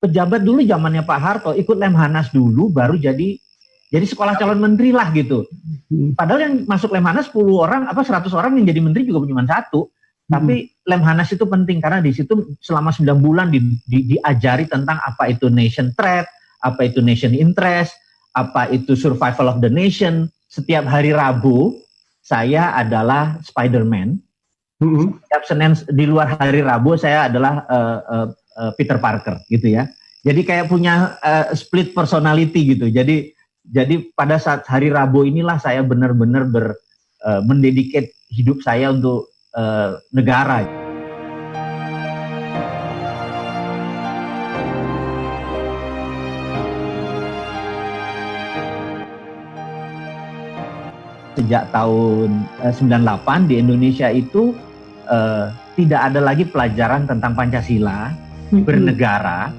pejabat dulu zamannya Pak Harto ikut Lemhanas dulu baru jadi sekolah calon menteri lah gitu. Padahal yang masuk Lemhanas 10 orang 100 orang yang jadi menteri juga cuma satu. Tapi Lemhanas itu penting karena di situ selama 9 bulan diajari tentang apa itu nation threat, apa itu nation interest, apa itu survival of the nation. Setiap hari Rabu saya adalah Spider-Man. Setiap Senin di luar hari Rabu saya adalah Peter Parker gitu ya. Jadi kayak punya split personality gitu. Jadi pada saat hari Rabu inilah saya benar-benar mendedicate hidup saya untuk negara. Sejak tahun 98 di Indonesia itu tidak ada lagi pelajaran tentang Pancasila, bernegara.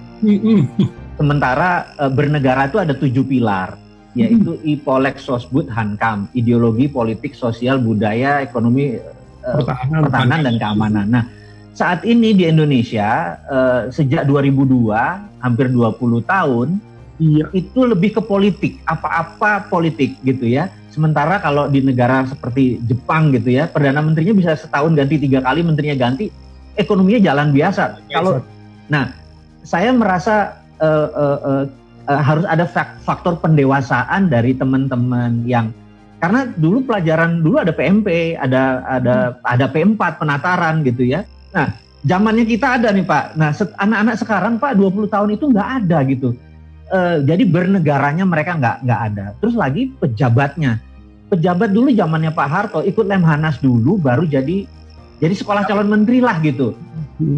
Sementara bernegara itu ada 7 pilar, yaitu IPOLEK SOSBUD HANKAM, ideologi, politik, sosial, budaya, ekonomi, pertahanan dan keamanan. Nah, saat ini di Indonesia sejak 2002 hampir 20 tahun itu lebih ke politik, apa-apa politik gitu ya. Sementara kalau di negara seperti Jepang gitu ya, Perdana Menterinya bisa setahun ganti 3 kali, menterinya ganti, ekonominya jalan biasa. Nah, saya merasa harus ada faktor pendewasaan dari teman-teman yang karena dulu pelajaran dulu ada PMP, ada P4 penataran gitu ya. Nah, zamannya kita ada nih Pak. Nah, anak-anak sekarang Pak 20 tahun itu nggak ada gitu. Jadi bernegaranya mereka nggak ada. Terus lagi pejabatnya. Pejabat dulu zamannya Pak Harto ikut Lemhanas dulu baru jadi sekolah calon menteri lah gitu.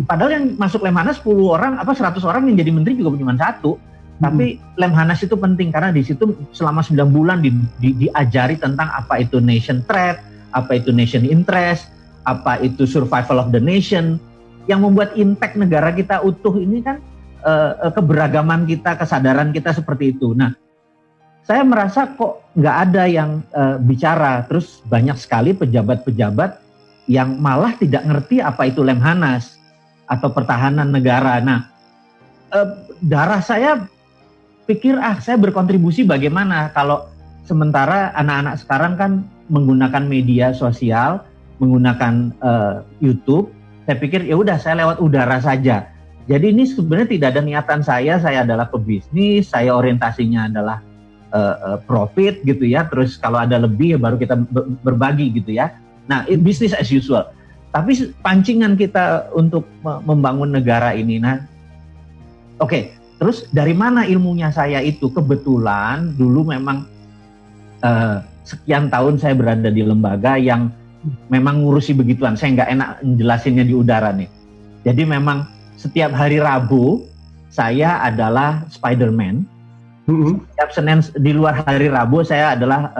Padahal yang masuk Lemhanas 10 orang 100 orang yang jadi menteri juga cuma satu. Tapi Lemhanas itu penting karena di situ selama 9 bulan diajari tentang apa itu nation threat, apa itu nation interest, apa itu survival of the nation. Yang membuat impact negara kita utuh ini kan keberagaman kita, kesadaran kita seperti itu. Nah, saya merasa kok nggak ada yang bicara. Terus banyak sekali pejabat-pejabat yang malah tidak ngerti apa itu Lemhanas atau pertahanan negara. Nah, darah saya pikir saya berkontribusi bagaimana kalau sementara anak-anak sekarang kan menggunakan media sosial, menggunakan YouTube. Saya pikir ya udah saya lewat udara saja. Jadi ini sebenarnya tidak ada niatan saya adalah pebisnis, saya orientasinya adalah profit gitu ya. Terus kalau ada lebih ya baru kita berbagi gitu ya. Nah, business as usual. Tapi pancingan kita untuk membangun negara ini. Nah, oke. Terus dari mana ilmunya saya itu? Kebetulan dulu memang sekian tahun saya berada di lembaga yang memang ngurusi begituan. Saya nggak enak jelasinnya di udara nih. Jadi memang setiap hari Rabu saya adalah Spider-Man. Setiap Senin di luar hari Rabu saya adalah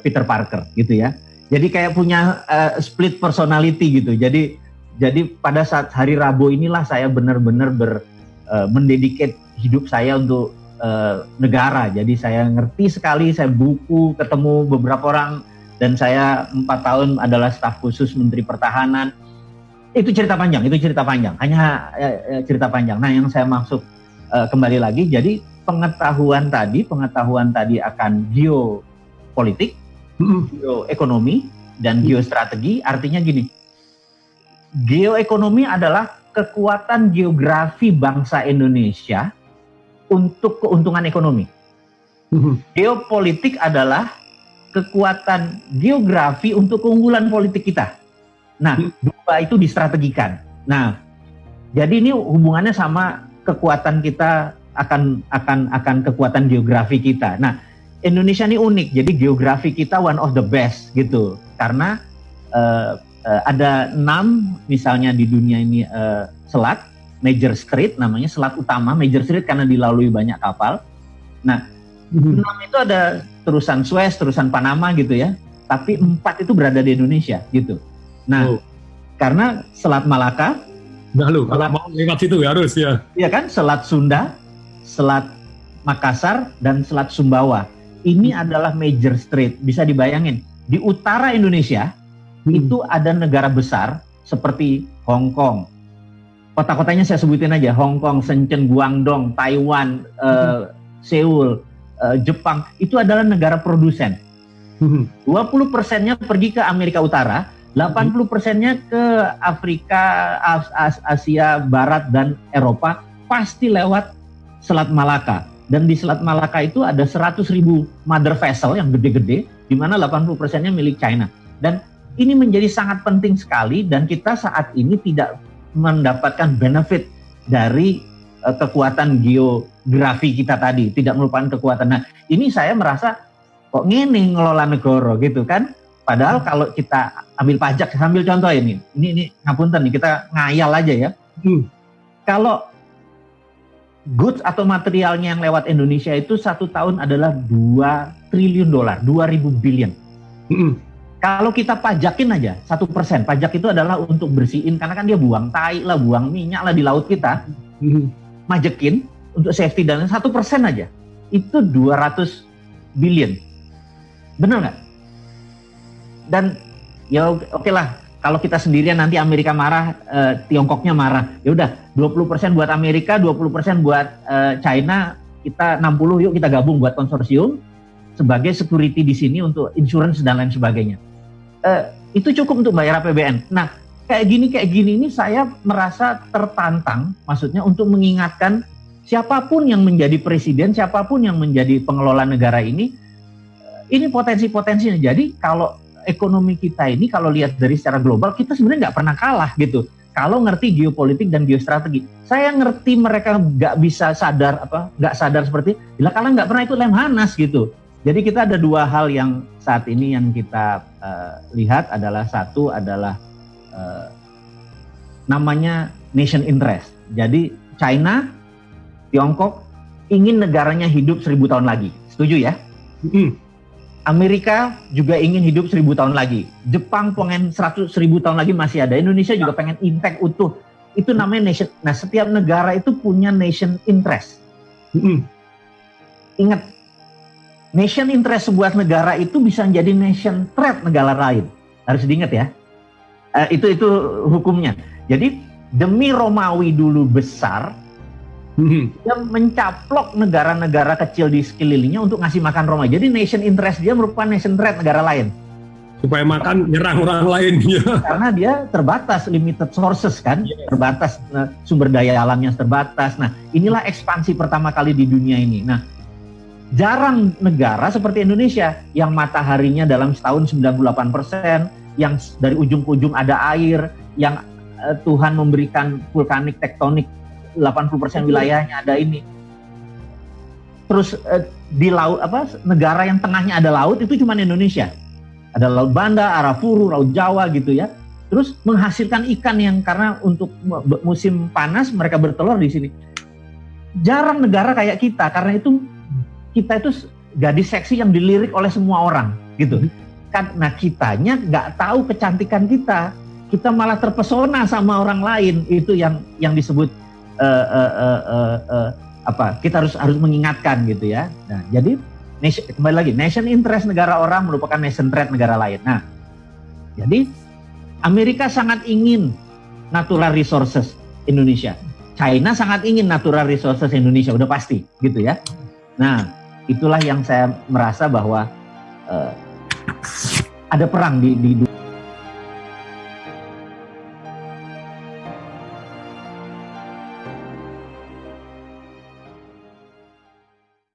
Peter Parker gitu ya. Jadi kayak punya split personality gitu. Jadi pada saat hari Rabu inilah saya benar-benar mendedicate hidup saya untuk negara. Jadi saya ngerti sekali, saya buku, ketemu beberapa orang, dan saya 4 tahun adalah staf khusus Menteri Pertahanan. Itu cerita panjang, hanya cerita panjang. Nah, yang saya maksud kembali lagi, jadi pengetahuan tadi akan geopolitik, geoekonomi, dan geostrategi. Artinya gini, geoekonomi adalah kekuatan geografi bangsa Indonesia untuk keuntungan ekonomi. Geopolitik adalah kekuatan geografi untuk keunggulan politik kita. Nah, dua itu distrategikan. Nah, jadi ini hubungannya sama kekuatan kita akan kekuatan geografi kita. Nah, Indonesia ini unik. Jadi geografi kita one of the best gitu. Karena ada 6 misalnya di dunia ini selat, major strait namanya, selat utama, major strait karena dilalui banyak kapal. Nah, 6 itu ada terusan Suez, terusan Panama gitu ya, tapi 4 itu berada di Indonesia gitu. Nah, karena Selat Malaka, kalau mau lewat situ harus ya. Iya kan, Selat Sunda, Selat Makassar, dan Selat Sumbawa. Ini adalah major strait, bisa dibayangin. Di utara Indonesia, itu ada negara besar seperti Hong Kong, kota-kotanya saya sebutin aja, Hong Kong, Shenzhen, Guangdong, Taiwan, Seoul, Jepang, itu adalah negara produsen. 20%-nya pergi ke Amerika Utara, 80%-nya ke Afrika, Asia Barat, dan Eropa, pasti lewat Selat Malaka. Dan di Selat Malaka itu ada 100.000 mother vessel yang gede-gede, di mana 80%-nya milik China. Dan ini menjadi sangat penting sekali, dan kita saat ini tidak mendapatkan benefit dari kekuatan geografi kita tadi, tidak merupakan kekuatan. Nah, ini saya merasa kok ngene ngelola negara gitu kan. Padahal kalau kita ambil pajak, sambil contoh ini ngapunten nih, kita ngayal aja ya. Kalau goods atau materialnya yang lewat Indonesia itu 1 tahun adalah $2 triliun, 2.000 billion. Kalau kita pajakin aja 1%, pajak itu adalah untuk bersihin, karena kan dia buang tai lah, buang minyak lah di laut kita. Majekin untuk safety dan 1% aja, itu 200 billion. Bener nggak? Dan ya oke lah, kalau kita sendirian nanti Amerika marah, Tiongkoknya marah. Ya udah, 20% buat Amerika, 20% buat China, kita 60, yuk kita gabung buat konsorsium sebagai security di sini untuk insurance dan lain sebagainya. Itu cukup untuk bayar APBN. Nah, kayak gini ini saya merasa tertantang, maksudnya untuk mengingatkan siapapun yang menjadi presiden, siapapun yang menjadi pengelola negara ini potensi-potensinya. Jadi kalau ekonomi kita ini, kalau lihat dari secara global, kita sebenarnya nggak pernah kalah gitu. Kalau ngerti geopolitik dan geostrategi, saya ngerti mereka nggak sadar seperti, bila kalian nggak pernah ikut Lemhanas gitu. Jadi kita ada 2 hal yang saat ini yang kita lihat adalah, satu adalah namanya nation interest. Jadi China, Tiongkok ingin negaranya hidup 1000 tahun lagi. Setuju ya? Amerika juga ingin hidup 1000 tahun lagi. Jepang pengen 1000 tahun lagi masih ada. Indonesia juga pengen intact utuh. Itu namanya nation. Nah, setiap negara itu punya nation interest. Ingat, nation interest sebuah negara itu bisa menjadi nation threat negara lain. Harus diingat ya. Itu hukumnya. Jadi demi Romawi dulu besar, dia mencaplok negara-negara kecil di sekelilingnya untuk ngasih makan Roma. Jadi nation interest dia merupakan nation threat negara lain. Supaya makan nyerang orang lain. Karena dia terbatas, limited sources kan, terbatas, sumber daya alamnya terbatas. Nah, inilah ekspansi pertama kali di dunia ini. Nah, jarang negara seperti Indonesia yang mataharinya dalam setahun 98%, yang dari ujung ke ujung ada air, yang Tuhan memberikan vulkanik tektonik 80% wilayahnya ada ini. Terus di laut negara yang tengahnya ada laut itu cuma Indonesia. Ada Laut Banda, Arafuru, Laut Jawa gitu ya. Terus menghasilkan ikan yang karena untuk musim panas mereka bertelur di sini. Jarang negara kayak kita, karena itu kita itu gadis seksi yang dilirik oleh semua orang gitu. Nah, kitanya nggak tahu kecantikan kita. Kita malah terpesona sama orang lain. Itu yang disebut kita harus mengingatkan gitu ya. Nah, jadi kembali lagi, nation interest negara orang merupakan nation threat negara lain. Nah, jadi Amerika sangat ingin natural resources Indonesia. China sangat ingin natural resources Indonesia, udah pasti gitu ya. Nah, itulah yang saya merasa bahwa ada perang di